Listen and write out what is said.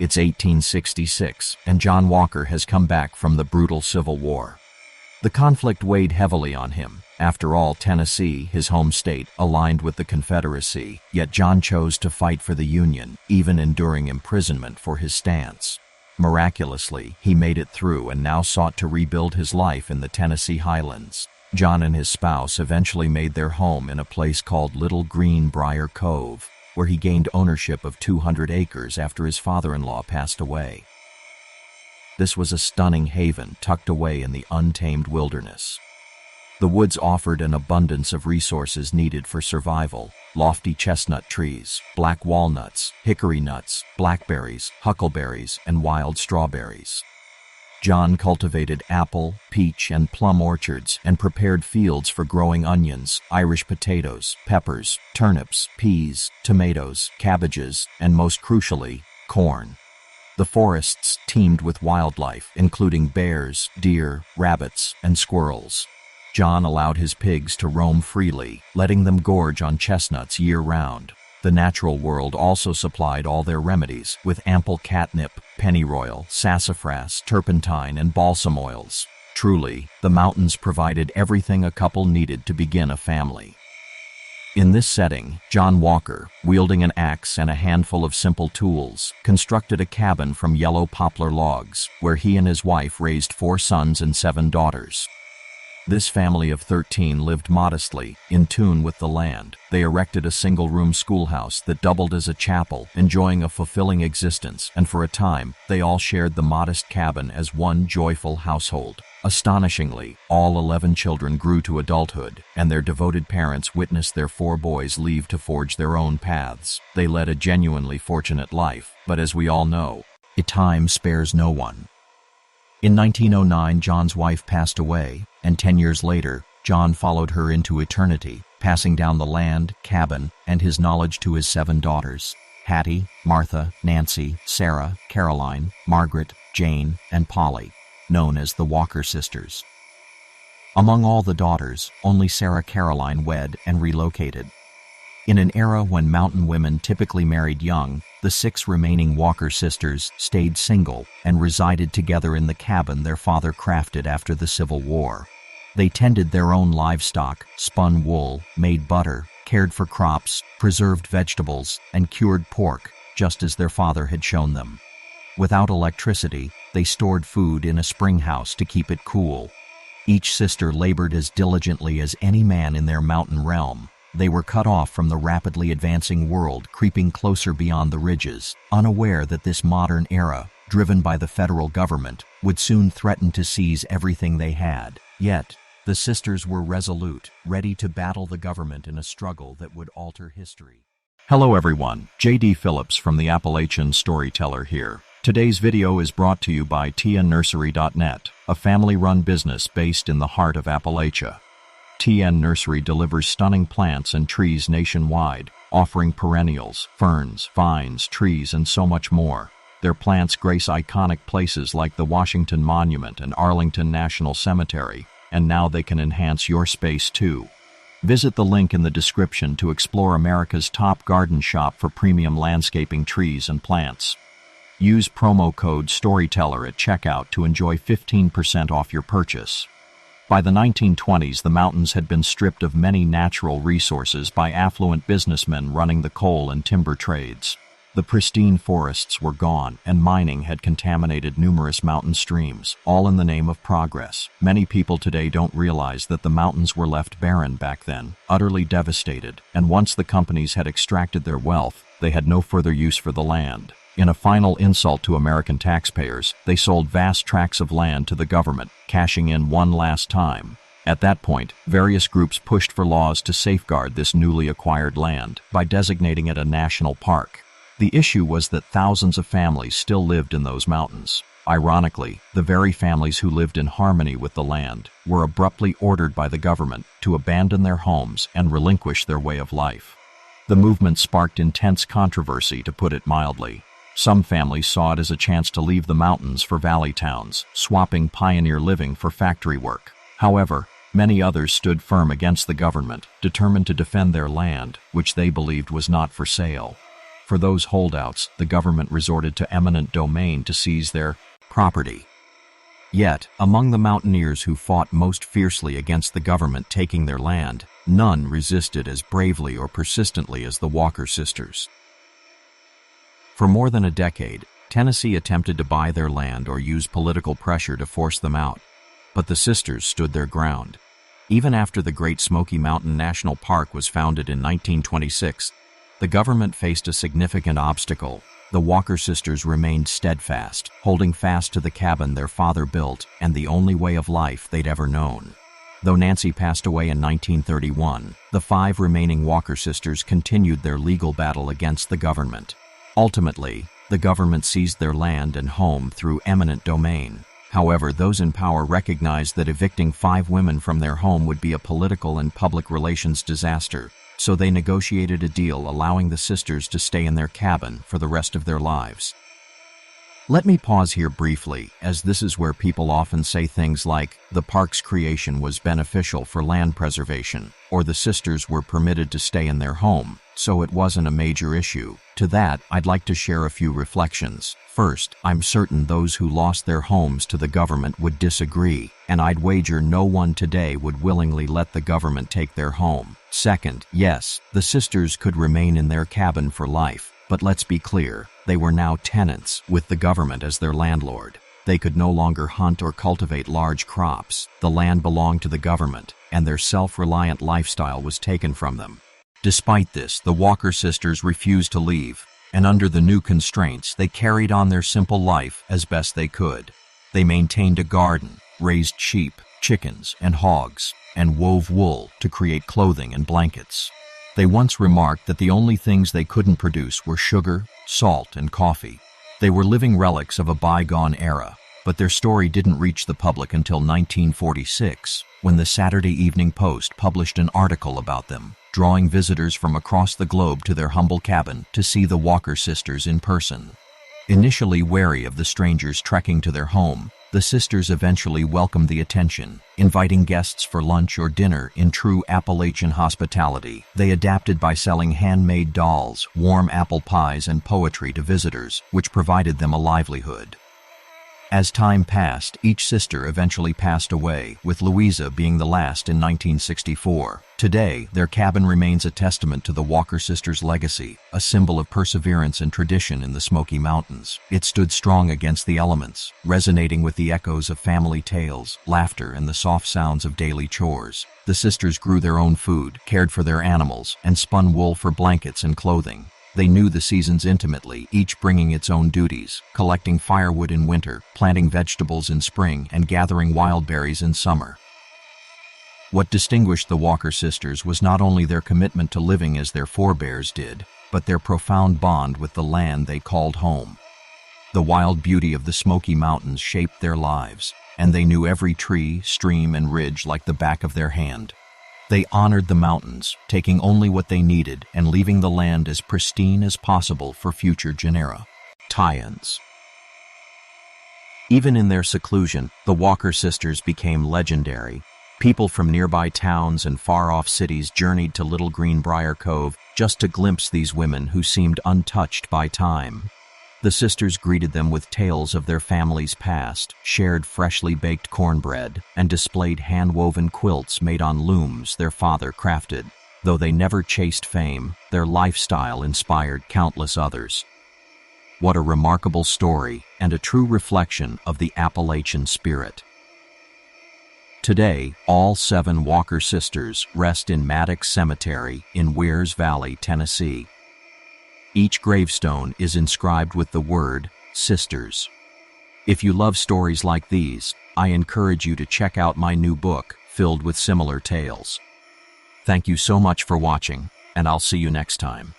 It's 1866, and John Walker has come back from the brutal Civil War. The conflict weighed heavily on him. After all, Tennessee, his home state, aligned with the Confederacy, yet John chose to fight for the Union, even enduring imprisonment for his stance. Miraculously, he made it through and now sought to rebuild his life in the Tennessee highlands. John and his spouse eventually made their home in a place called Little Green Brier Cove, where he gained ownership of 200 acres after his father-in-law passed away. This was a stunning haven tucked away in the untamed wilderness. The woods offered an abundance of resources needed for survival: lofty chestnut trees, black walnuts, hickory nuts, blackberries, huckleberries, and wild strawberries. John cultivated apple, peach, and plum orchards and prepared fields for growing onions, Irish potatoes, peppers, turnips, peas, tomatoes, cabbages, and most crucially, corn. The forests teemed with wildlife, including bears, deer, rabbits, and squirrels. John allowed his pigs to roam freely, letting them gorge on chestnuts year-round. The natural world also supplied all their remedies, with ample catnip, pennyroyal, sassafras, turpentine, and balsam oils. Truly, the mountains provided everything a couple needed to begin a family. In this setting, John Walker, wielding an axe and a handful of simple tools, constructed a cabin from yellow poplar logs, where he and his wife raised 4 sons and 7 daughters. This family of 13 lived modestly, in tune with the land. They erected a single-room schoolhouse that doubled as a chapel, enjoying a fulfilling existence, and for a time, they all shared the modest cabin as one joyful household. Astonishingly, all 11 children grew to adulthood, and their devoted parents witnessed their 4 boys leave to forge their own paths. They led a genuinely fortunate life, but as we all know, time spares no one. In 1909, John's wife passed away, and 10 years later, John followed her into eternity, passing down the land, cabin, and his knowledge to his 7 daughters: Hattie, Martha, Nancy, Sarah, Caroline, Margaret, Jane, and Polly, known as the Walker sisters. Among all the daughters, only Sarah Caroline wed and relocated. In an era when mountain women typically married young, the 6 remaining Walker sisters stayed single and resided together in the cabin their father crafted after the Civil War. They tended their own livestock, spun wool, made butter, cared for crops, preserved vegetables, and cured pork, just as their father had shown them. Without electricity, they stored food in a spring house to keep it cool. Each sister labored as diligently as any man in their mountain realm. They were cut off from the rapidly advancing world creeping closer beyond the ridges, unaware that this modern era, driven by the federal government, would soon threaten to seize everything they had. Yet, the sisters were resolute, ready to battle the government in a struggle that would alter history. Hello everyone, J.D. Phillips from the Appalachian Storyteller here. Today's video is brought to you by tnnursery.net, a family-run business based in the heart of Appalachia. TN Nursery delivers stunning plants and trees nationwide, offering perennials, ferns, vines, trees, and so much more. Their plants grace iconic places like the Washington Monument and Arlington National Cemetery, and now they can enhance your space too. Visit the link in the description to explore America's top garden shop for premium landscaping trees and plants. Use promo code STORYTELLER at checkout to enjoy 15% off your purchase. By the 1920s, the mountains had been stripped of many natural resources by affluent businessmen running the coal and timber trades. The pristine forests were gone, and mining had contaminated numerous mountain streams, all in the name of progress. Many people today don't realize that the mountains were left barren back then, utterly devastated, and once the companies had extracted their wealth, they had no further use for the land. In a final insult to American taxpayers, they sold vast tracts of land to the government, cashing in one last time. At that point, various groups pushed for laws to safeguard this newly acquired land by designating it a national park. The issue was that thousands of families still lived in those mountains. Ironically, the very families who lived in harmony with the land were abruptly ordered by the government to abandon their homes and relinquish their way of life. The movement sparked intense controversy, to put it mildly. Some families saw it as a chance to leave the mountains for valley towns, swapping pioneer living for factory work. However, many others stood firm against the government, determined to defend their land, which they believed was not for sale. For those holdouts, the government resorted to eminent domain to seize their property. Yet, among the mountaineers who fought most fiercely against the government taking their land, none resisted as bravely or persistently as the Walker sisters. For more than a decade, Tennessee attempted to buy their land or use political pressure to force them out, but the sisters stood their ground. Even after the Great Smoky Mountain National Park was founded in 1926, the government faced a significant obstacle. The Walker sisters remained steadfast, holding fast to the cabin their father built and the only way of life they'd ever known. Though Nancy passed away in 1931, the 5 remaining Walker sisters continued their legal battle against the government. Ultimately, the government seized their land and home through eminent domain. However, those in power recognized that evicting 5 women from their home would be a political and public relations disaster, so they negotiated a deal allowing the sisters to stay in their cabin for the rest of their lives. Let me pause here briefly, as this is where people often say things like, the park's creation was beneficial for land preservation, or the sisters were permitted to stay in their home, so it wasn't a major issue. To that, I'd like to share a few reflections. First, I'm certain those who lost their homes to the government would disagree, and I'd wager no one today would willingly let the government take their home. Second, yes, the sisters could remain in their cabin for life, but let's be clear, they were now tenants, with the government as their landlord. They could no longer hunt or cultivate large crops. The land belonged to the government, and their self-reliant lifestyle was taken from them. Despite this, the Walker sisters refused to leave, and under the new constraints, they carried on their simple life as best they could. They maintained a garden, raised sheep, chickens, and hogs, and wove wool to create clothing and blankets. They once remarked that the only things they couldn't produce were sugar, salt, and coffee. They were living relics of a bygone era, but their story didn't reach the public until 1946, when the Saturday Evening Post published an article about them, drawing visitors from across the globe to their humble cabin to see the Walker sisters in person. Initially wary of the strangers trekking to their home, the sisters eventually welcomed the attention, inviting guests for lunch or dinner in true Appalachian hospitality. They adapted by selling handmade dolls, warm apple pies, and poetry to visitors, which provided them a livelihood. As time passed, each sister eventually passed away, with Louisa being the last in 1964. Today, their cabin remains a testament to the Walker sisters' legacy, a symbol of perseverance and tradition in the Smoky Mountains. It stood strong against the elements, resonating with the echoes of family tales, laughter, and the soft sounds of daily chores. The sisters grew their own food, cared for their animals, and spun wool for blankets and clothing. They knew the seasons intimately, each bringing its own duties, collecting firewood in winter, planting vegetables in spring, and gathering wild berries in summer. What distinguished the Walker sisters was not only their commitment to living as their forebears did, but their profound bond with the land they called home. The wild beauty of the Smoky Mountains shaped their lives, and they knew every tree, stream, and ridge like the back of their hand. They honored the mountains, taking only what they needed and leaving the land as pristine as possible for future genera. Tie-ins. Even in their seclusion, the Walker sisters became legendary. People from nearby towns and far-off cities journeyed to Little Green Brier Cove just to glimpse these women who seemed untouched by time. The sisters greeted them with tales of their family's past, shared freshly baked cornbread, and displayed hand-woven quilts made on looms their father crafted. Though they never chased fame, their lifestyle inspired countless others. What a remarkable story and a true reflection of the Appalachian spirit. Today, all 7 Walker sisters rest in Maddox Cemetery in Wears Valley, Tennessee. Each gravestone is inscribed with the word, Sisters. If you love stories like these, I encourage you to check out my new book, filled with similar tales. Thank you so much for watching, and I'll see you next time.